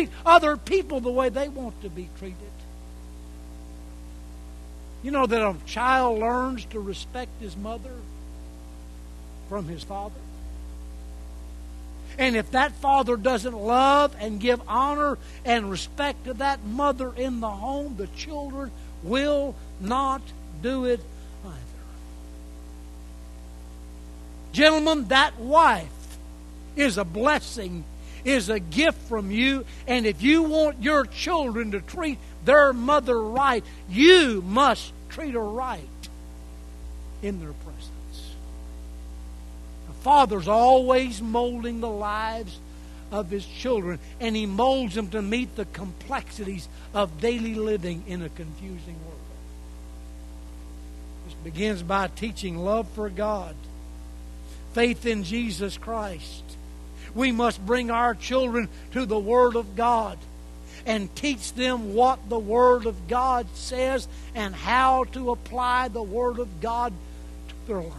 treat other people the way they want to be treated. You know that a child learns to respect his mother from his father. And if that father doesn't love and give honor and respect to that mother in the home, the children will not do it either. Gentlemen, that wife is a blessing, is a gift from you. And if you want your children to treat their mother right, you must treat her right in their presence. The father's always molding the lives of his children, and he molds them to meet the complexities of daily living in a confusing world. This begins by teaching love for God, faith in Jesus Christ. We must bring our children to the Word of God and teach them what the Word of God says and how to apply the Word of God to their life.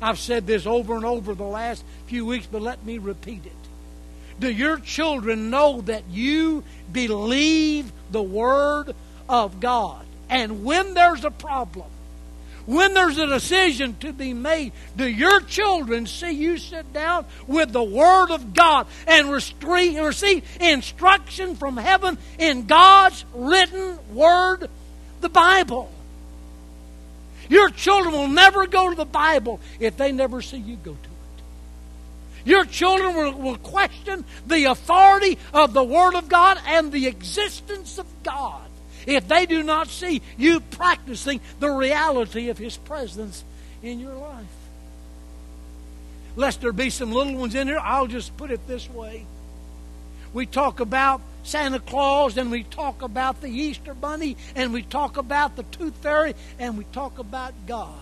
I've said this over and over the last few weeks, but let me repeat it. Do your children know that you believe the Word of God? And when there's a problem, when there's a decision to be made, do your children see you sit down with the Word of God and receive instruction from heaven in God's written Word, the Bible? Your children will never go to the Bible if they never see you go to it. Your children will question the authority of the Word of God and the existence of God if they do not see you practicing the reality of His presence in your life. Lest there be some little ones in here, I'll just put it this way. We talk about Santa Claus, and we talk about the Easter Bunny, and we talk about the Tooth Fairy, and we talk about God.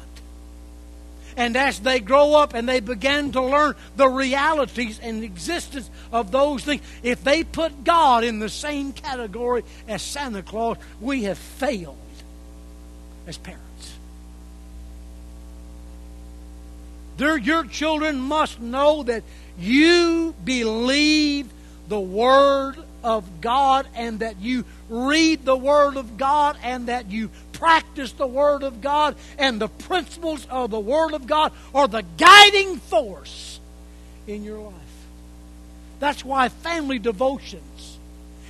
And as they grow up and they begin to learn the realities and existence of those things, if they put God in the same category as Santa Claus, we have failed as parents. Your children must know that you believe the Word of God, and that you read the Word of God, and that you practice the Word of God, and the principles of the Word of God are the guiding force in your life. That's why family devotions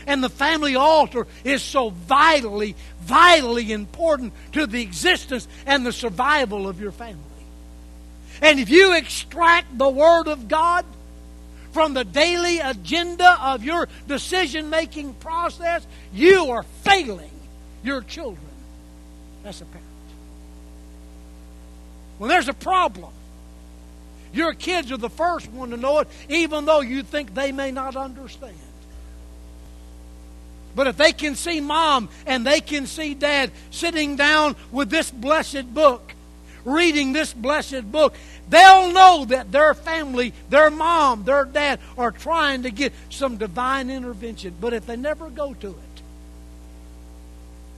and the family altar is so vitally, vitally important to the existence and the survival of your family. And if you extract the Word of God from the daily agenda of your decision-making process, you are failing your children as a parent. When there's a problem, your kids are the first one to know it, even though you think they may not understand. But if they can see mom and they can see dad sitting down with this blessed book, reading this blessed book, they'll know that their family, their mom, their dad are trying to get some divine intervention. But if they never go to it,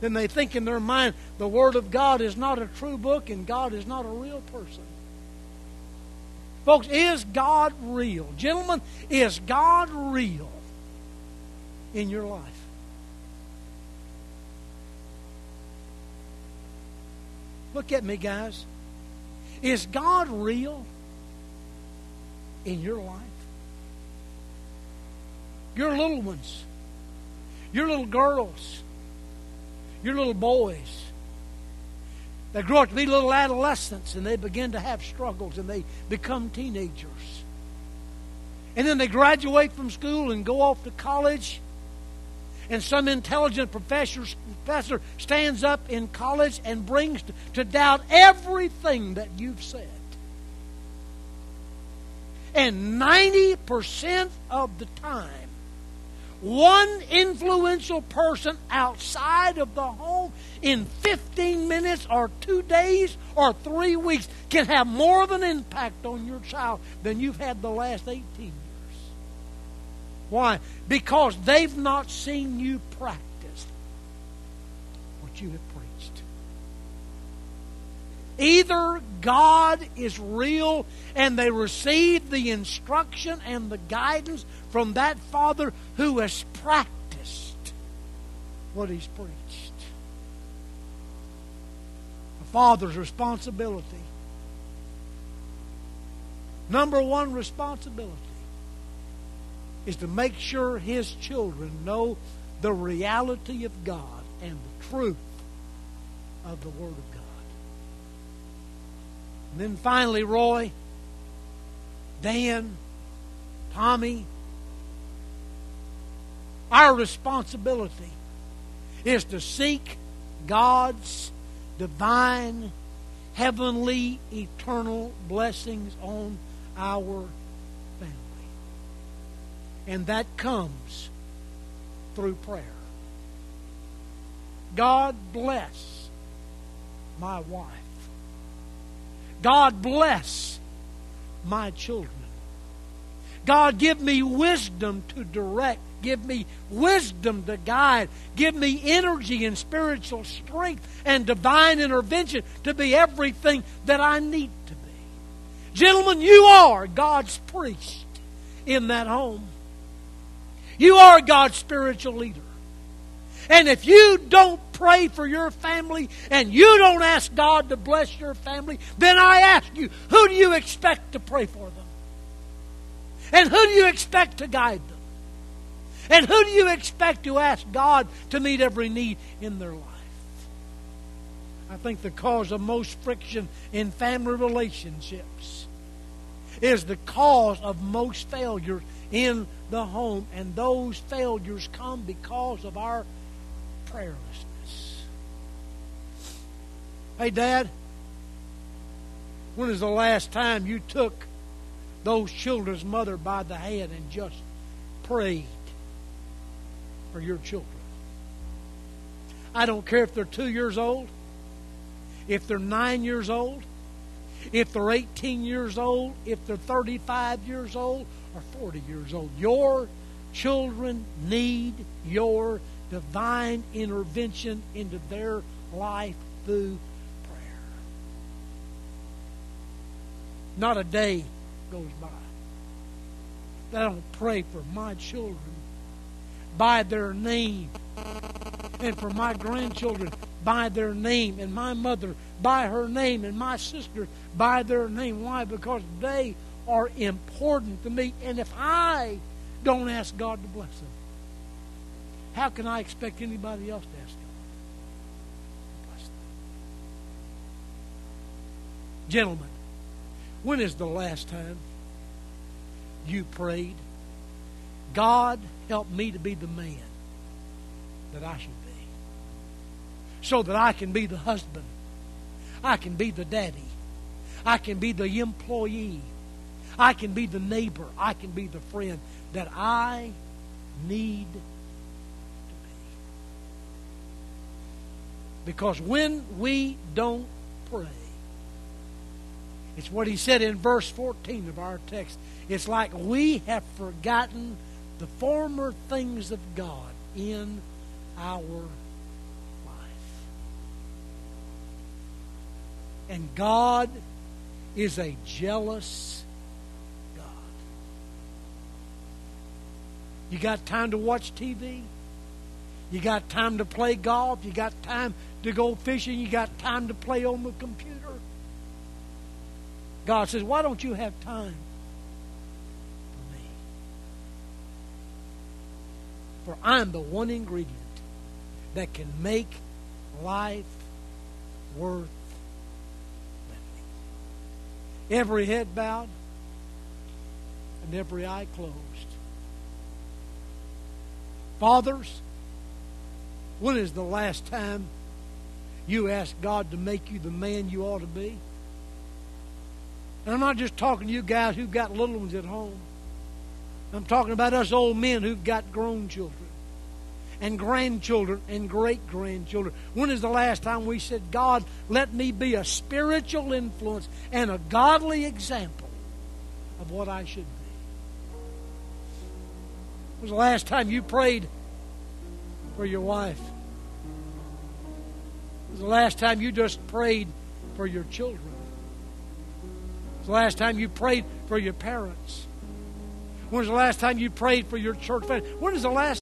then they think in their mind the Word of God is not a true book and God is not a real person. Folks, is God real? Gentlemen, is God real in your life? Look at me, guys. Is God real in your life? Your little ones, your little girls, your little boys, they grow up to be little adolescents and they begin to have struggles and they become teenagers. And then they graduate from school and go off to college. And some intelligent professor stands up in college and brings to doubt everything that you've said. And 90% of the time, one influential person outside of the home in 15 minutes or 2 days or 3 weeks can have more of an impact on your child than you've had the last 18 years. Why? Because they've not seen you practice what you have preached. Either God is real and they receive the instruction and the guidance from that father who has practiced what he's preached. A father's responsibility, number one responsibility, is to make sure his children know the reality of God and the truth of the Word of God. And then finally, Roy, Dan, Tommy, our responsibility is to seek God's divine, heavenly, eternal blessings on our family. And that comes through prayer. God bless my wife. God bless my children. God, give me wisdom to direct. Give me wisdom to guide. Give me energy and spiritual strength and divine intervention to be everything that I need to be. Gentlemen, you are God's priest in that home. You are God's spiritual leader. And if you don't pray for your family and you don't ask God to bless your family, then I ask you, who do you expect to pray for them? And who do you expect to guide them? And who do you expect to ask God to meet every need in their life? I think the cause of most friction in family relationships is the cause of most failures in the home. And those failures come because of our prayerlessness. Hey, Dad, when was the last time you took those children's mother by the hand and just prayed for your children? I don't care if they're 2 years old, if they're 9 years old, if they're 18 years old, if they're 35 years old, or 40 years old. Your children need your divine intervention into their life through prayer. Not a day goes by that I don't pray for my children by their name, and for my grandchildren by their name, and my mother by her name, and my sister by their name. Why? Because they are important to me. And if I don't ask God to bless them, how can I expect anybody else to ask God to bless them? Gentlemen, when is the last time you prayed, God, help me to be the man that I should be, so that I can be the husband, I can be the daddy, I can be the employee, I can be the neighbor, I can be the friend that I need to be. Because when we don't pray, it's what he said in verse 14 of our text. It's like we have forgotten the former things of God in our life. And God is a jealous God. You got time to watch TV? You got time to play golf? You got time to go fishing? You got time to play on the computer? God says, why don't you have time for me? For I'm the one ingredient that can make life worth living. Every head bowed and every eye closed. Fathers, when is the last time you asked God to make you the man you ought to be? And I'm not just talking to you guys who've got little ones at home. I'm talking about us old men who've got grown children and grandchildren and great-grandchildren. When is the last time we said, God, let me be a spiritual influence and a godly example of what I should be? When was the last time you prayed for your wife? When was the last time you just prayed for your children? When's the last time you prayed for your parents? When was the last time you prayed for your church family? When is the last